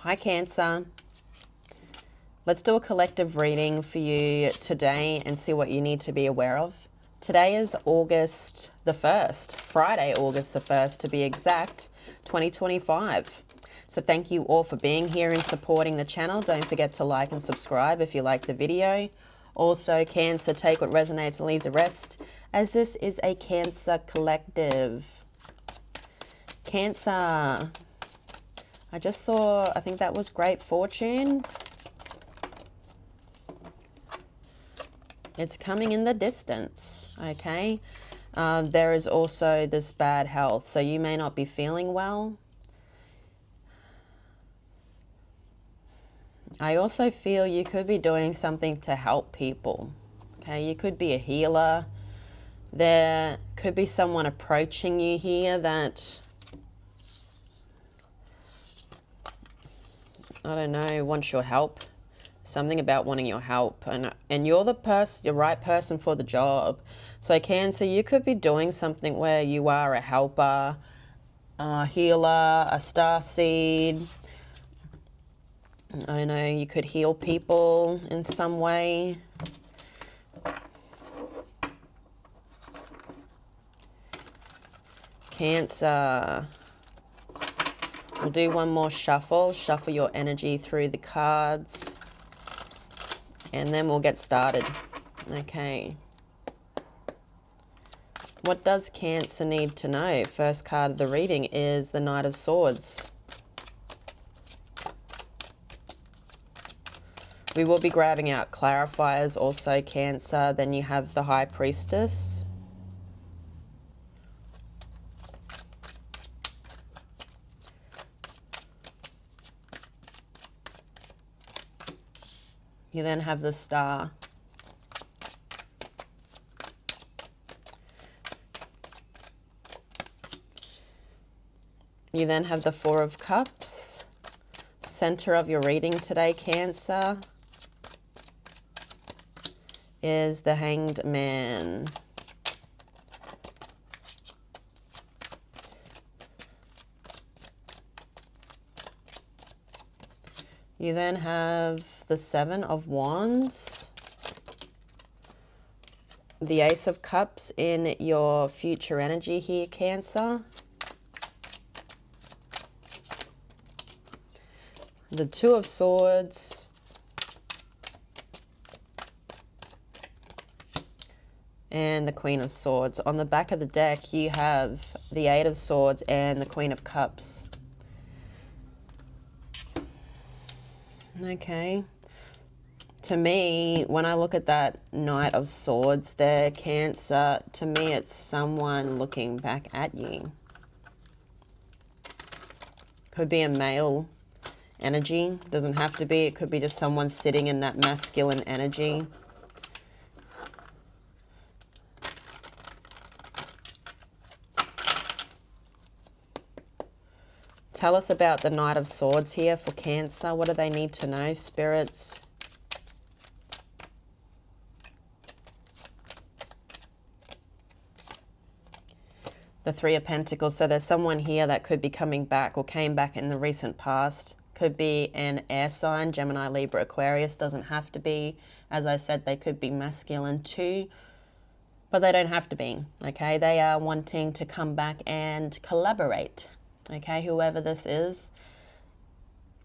Hi Cancer. Let's do a collective reading for you today and see what you need to be aware of. Today is August the 1st, Friday, August the 1st to be exact, 2025. So thank you all for being here and supporting the channel. Don't forget to like and subscribe if you like the video. Also, Cancer, take what resonates and leave the rest, as this is a Cancer collective. Cancer. I just saw, I think that was great fortune. It's coming in the distance, okay? There is also this bad health, so you may not be feeling well. I also feel you could be doing something to help people, okay? You could be a healer. There could be someone approaching you here that, I don't know, wants your help. Something about wanting your help, and you're the right person for the job. So Cancer, you could be doing something where you are a helper, a healer, a star seed. I don't know, you could heal people in some way. Cancer. We'll do one more shuffle. Shuffle your energy through the cards. And then we'll get started. Okay. What does Cancer need to know? First card of the reading is the Knight of Swords. We will be grabbing out clarifiers also, Cancer. Then you have the High Priestess. You then have the Star. You then have the Four of Cups. Center of your reading today, Cancer, is the Hanged Man. You then have the Seven of Wands, the Ace of Cups in your future energy here, Cancer. The Two of Swords. And the Queen of Swords. On the back of the deck, you have the Eight of Swords and the Queen of Cups. Okay. To me, when I look at that Knight of Swords there, Cancer, to me it's someone looking back at you. Could be a male energy. Doesn't have to be. It could be just someone sitting in that masculine energy. Tell us about the Knight of Swords here for Cancer. What do they need to know, spirits? The Three of Pentacles. So there's someone here that could be coming back or came back in the recent past. Could be an air sign, Gemini, Libra, Aquarius. Doesn't have to be. As I said, they could be masculine too, but they don't have to be, okay? They are wanting to come back and collaborate, okay? Whoever this is,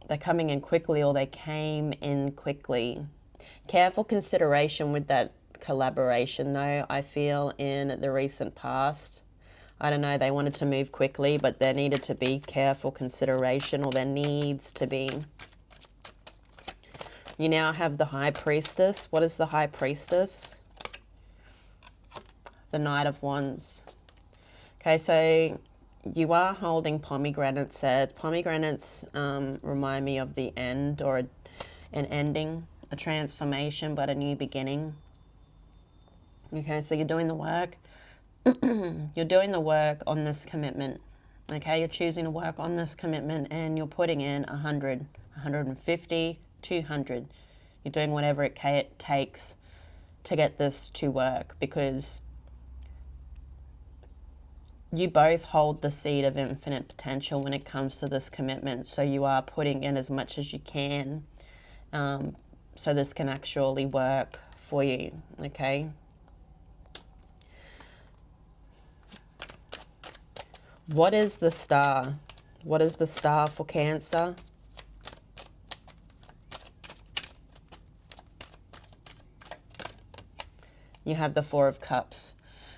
they're coming in quickly or they came in quickly. Careful consideration with that collaboration though, I feel, in the recent past. I don't know, they wanted to move quickly, but there needed to be careful consideration, or there needs to be. You now have the High Priestess. What is the High Priestess? The Knight of Wands. Okay, so you are holding pomegranates said. Pomegranates remind me of the end, or an ending, a transformation, but a new beginning. Okay, so you're doing the work. You're doing the work on this commitment, okay? You're choosing to work on this commitment and you're putting in 100, 150, 200. You're doing whatever it takes to get this to work, because you both hold the seed of infinite potential when it comes to this commitment. So you are putting in as much as you can, so this can actually work for you, okay? What is the star? What is the star for Cancer? You have the Four of Cups.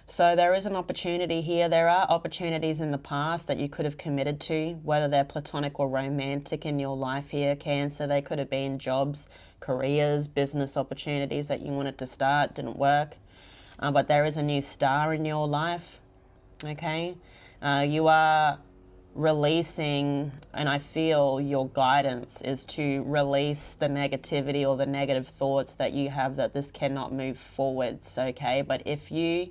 So there is an opportunity here. There are opportunities in the past that you could have committed to, whether they're platonic or romantic in your life here, Cancer. They could have been jobs, careers, business opportunities that you wanted to start, didn't work. But there is a new star in your life, okay? You are releasing, and I feel your guidance is to release the negativity or the negative thoughts that you have that this cannot move forwards, okay? But if you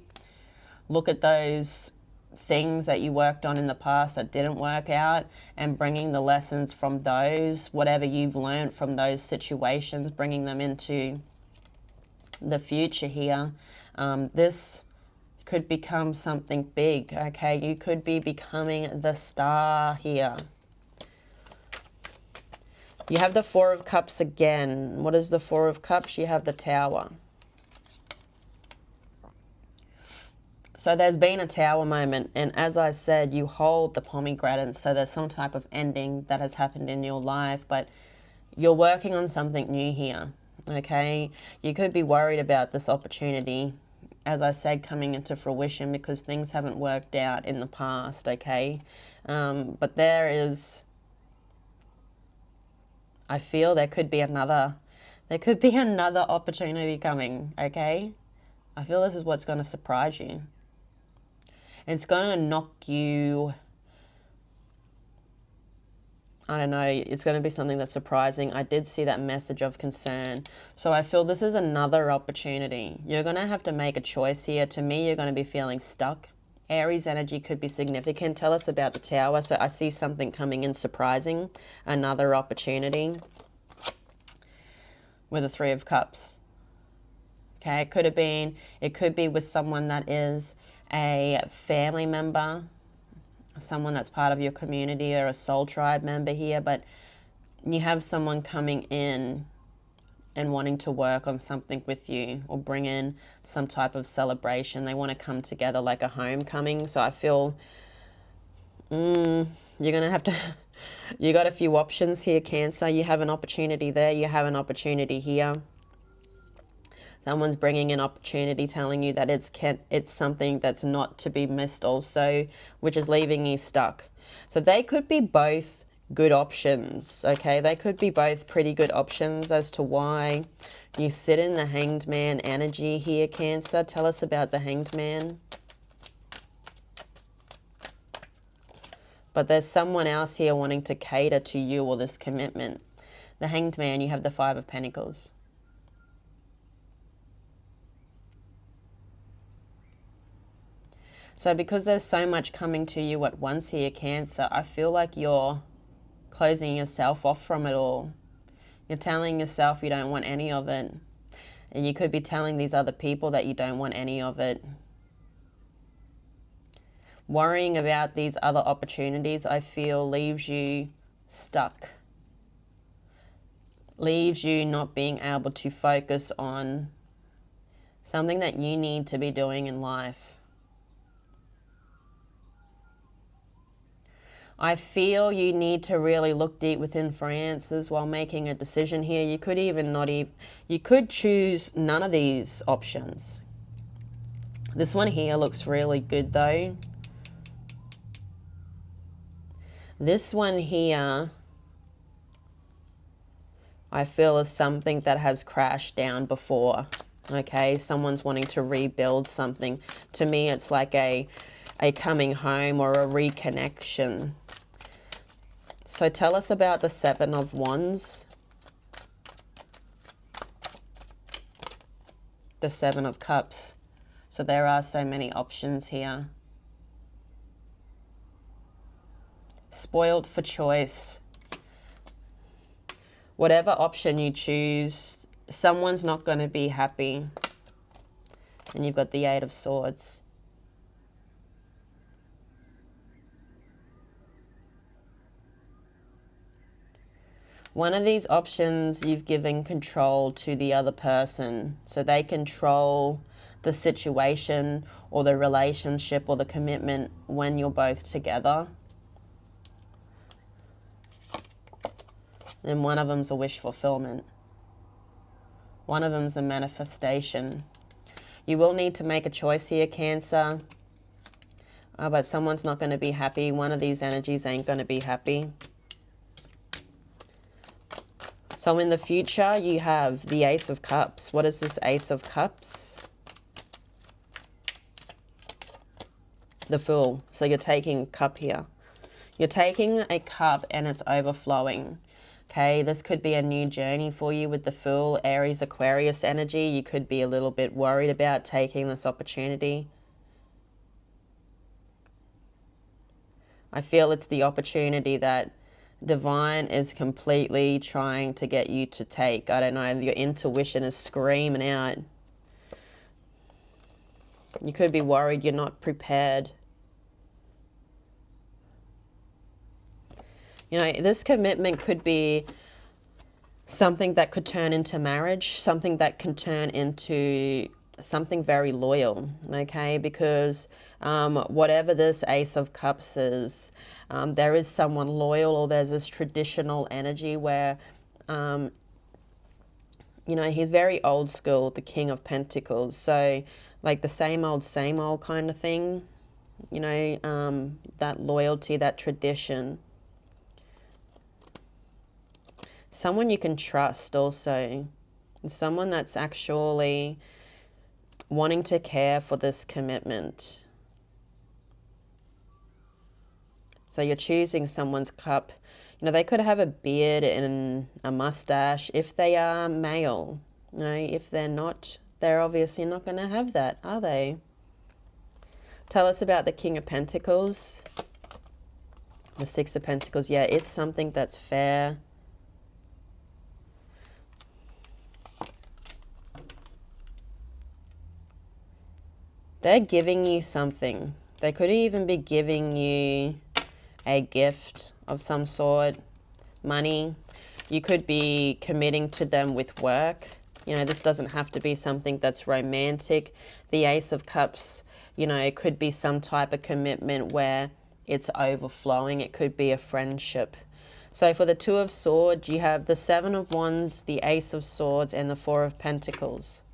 look at those things that you worked on in the past that didn't work out and bringing the lessons from those, whatever you've learned from those situations, bringing them into the future here, this could become something big, okay? You could be becoming the star here. You have the Four of Cups again. What is the Four of Cups? You have the Tower. So there's been a Tower moment, and as I said, you hold the pomegranate, so there's some type of ending that has happened in your life, but you're working on something new here, okay? You could be worried about this opportunity, as I said, coming into fruition because things haven't worked out in the past, okay? But there is, I feel there could be another opportunity coming, okay? I feel this is what's going to surprise you. It's going to knock you, I don't know, it's going to be something that's surprising. I did see that message of concern. So I feel this is another opportunity. You're going to have to make a choice here. To me, you're going to be feeling stuck. Aries energy could be significant. Tell us about the Tower. So I see something coming in surprising. Another opportunity with the Three of Cups. Okay, it could be with someone that is a family member, someone that's part of your community or a soul tribe member here, but you have someone coming in and wanting to work on something with you or bring in some type of celebration. They want to come together like a homecoming. So I feel you're going to have to, you got a few options here, Cancer. You have an opportunity there. You have an opportunity here. Someone's bringing an opportunity, telling you that it's something that's not to be missed also, which is leaving you stuck. So they could be both good options, okay? They could be both pretty good options as to why you sit in the Hanged Man energy here, Cancer. Tell us about the Hanged Man. But there's someone else here wanting to cater to you or this commitment. The Hanged Man, you have the Five of Pentacles. So because there's so much coming to you at once here, Cancer, I feel like you're closing yourself off from it all. You're telling yourself you don't want any of it. And you could be telling these other people that you don't want any of it. Worrying about these other opportunities, I feel, leaves you stuck. Leaves you not being able to focus on something that you need to be doing in life. I feel you need to really look deep within for answers while making a decision here. You could you could choose none of these options. This one here looks really good though. This one here, I feel, is something that has crashed down before. Okay, someone's wanting to rebuild something. To me, it's like a coming home or a reconnection. So tell us about the Seven of Wands, the Seven of Cups. So there are so many options here. Spoiled for choice. Whatever option you choose, someone's not going to be happy. And you've got the Eight of Swords. One of these options, you've given control to the other person, so they control the situation or the relationship or the commitment when you're both together. And one of them's a wish fulfillment. One of them's a manifestation. You will need to make a choice here, Cancer. But someone's not going to be happy. One of these energies ain't going to be happy. So in the future, you have the Ace of Cups. What is this Ace of Cups? The Fool. So you're taking a cup here. You're taking a cup and it's overflowing. Okay, this could be a new journey for you with the Fool, Aries, Aquarius energy. You could be a little bit worried about taking this opportunity. I feel it's the opportunity that Divine is completely trying to get you to take. I don't know, your intuition is screaming out. You could be worried you're not prepared. You know, this commitment could be something that could turn into marriage, something that can turn into something very loyal, okay? Because whatever this Ace of Cups is, there is someone loyal, or there's this traditional energy where, you know, he's very old school, the King of Pentacles. So like the same old kind of thing, you know, that loyalty, that tradition. Someone you can trust also. Someone that's actually wanting to care for this commitment. So you're choosing someone's cup. You know, they could have a beard and a mustache if they are male. You know, if they're not, they're obviously not going to have that, are they? Tell us about the King of Pentacles. The Six of Pentacles. Yeah, it's something that's fair. They're giving you something. They could even be giving you a gift of some sort, money. You could be committing to them with work. You know, this doesn't have to be something that's romantic. The Ace of Cups, you know, it could be some type of commitment where it's overflowing. It could be a friendship. So for the Two of Swords, you have the Seven of Wands, the Ace of Swords, and the Four of Pentacles.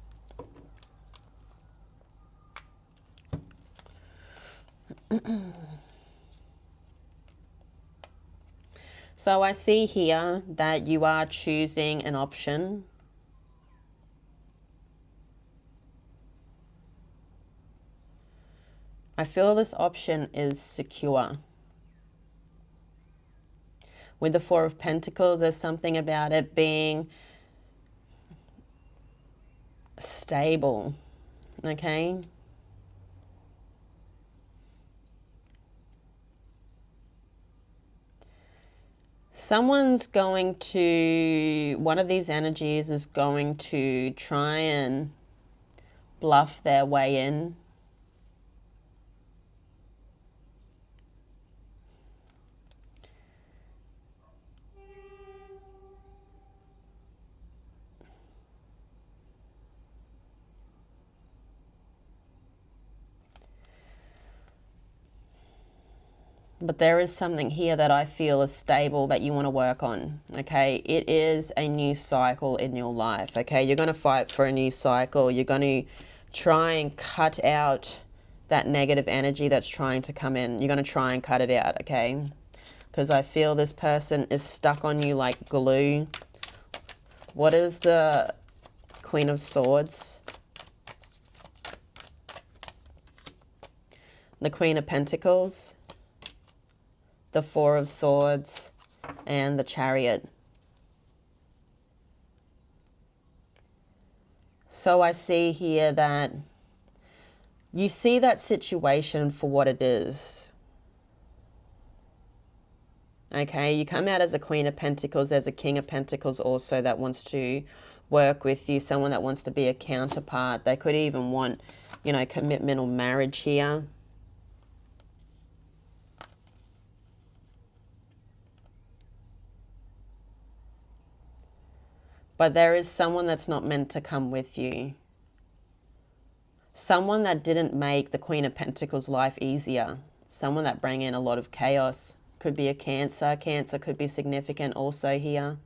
So I see here that you are choosing an option. I feel this option is secure. With the Four of Pentacles, there's something about it being stable, okay? Someone's going to, one of these energies is going to try and bluff their way in. But there is something here that I feel is stable that you want to work on, okay? It is a new cycle in your life, okay? You're going to fight for a new cycle. You're going to try and cut out that negative energy that's trying to come in. You're going to try and cut it out, okay? Because I feel this person is stuck on you like glue. What is the Queen of Swords? The Queen of Pentacles, the Four of Swords, and the Chariot. So I see here that you see that situation for what it is. Okay, you come out as a Queen of Pentacles. There's a King of Pentacles also that wants to work with you, someone that wants to be a counterpart. They could even want, you know, commitment or marriage here. But there is someone that's not meant to come with you. Someone that didn't make the Queen of Pentacles' life easier. Someone that bring in a lot of chaos. Could be a Cancer. Cancer could be significant also here.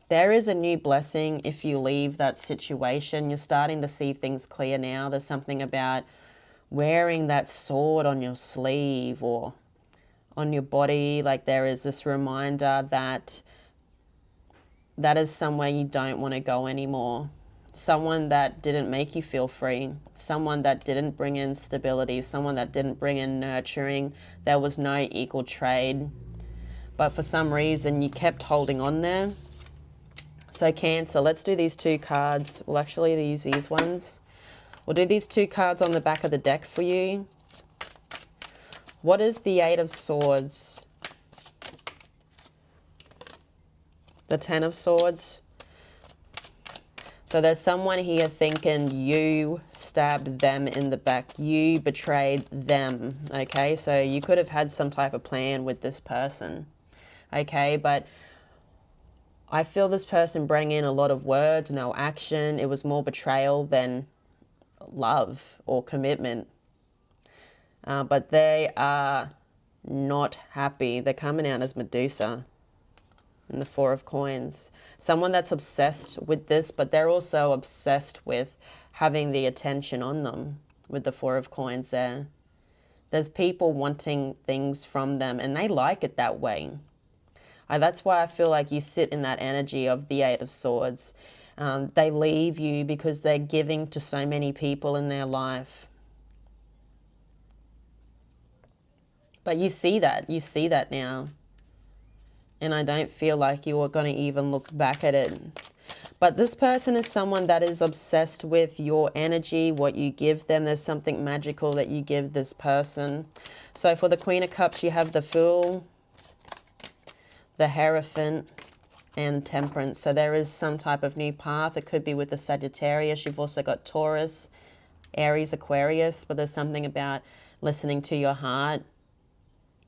There is a new blessing if you leave that situation. You're starting to see things clear now. There's something about wearing that sword on your sleeve or on your body. Like there is this reminder that that is somewhere you don't want to go anymore. Someone that didn't make you feel free. Someone that didn't bring in stability. Someone that didn't bring in nurturing. There was no equal trade. But for some reason you kept holding on there. So Cancer, let's do these two cards. We'll actually use these ones. We'll do these two cards on the back of the deck for you. What is the Eight of Swords? The Ten of Swords. So there's someone here thinking you stabbed them in the back. You betrayed them, okay? So you could have had some type of plan with this person, okay? But I feel this person bring in a lot of words, no action. It was more betrayal than love or commitment. But they are not happy. They're coming out as Medusa in the Four of Coins. Someone that's obsessed with this, but they're also obsessed with having the attention on them with the Four of Coins there. There's people wanting things from them and they like it that way. That's why I feel like you sit in that energy of the Eight of Swords. They leave you because they're giving to so many people in their life. But you see that now. And I don't feel like you are going to even look back at it. But this person is someone that is obsessed with your energy, what you give them. There's something magical that you give this person. So for the Queen of Cups, you have the Fool, the Hierophant, and Temperance. So there is some type of new path. It could be with the Sagittarius. You've also got Taurus, Aries, Aquarius. But there's something about listening to your heart,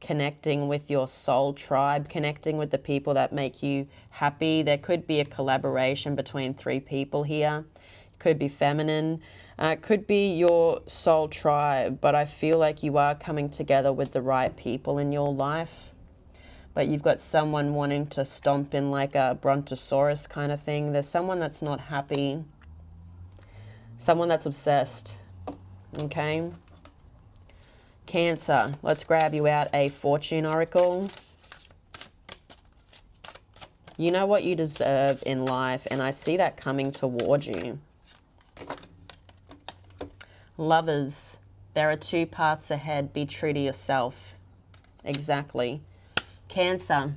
connecting with your soul tribe, connecting with the people that make you happy. There could be a collaboration between three people here. It could be feminine. It could be your soul tribe. But I feel like you are coming together with the right people in your life. But you've got someone wanting to stomp in like a brontosaurus kind of thing. There's someone that's not happy. Someone that's obsessed. Okay? Cancer, let's grab you out a fortune oracle. You know what you deserve in life, and I see that coming toward you. Lovers, there are two paths ahead. Be true to yourself. Exactly. Cancer,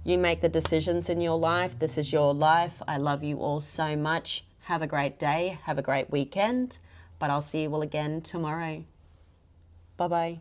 you make the decisions in your life. This is your life. I love you all so much. Have a great day. Have a great weekend. But I'll see you all again tomorrow. Bye-bye.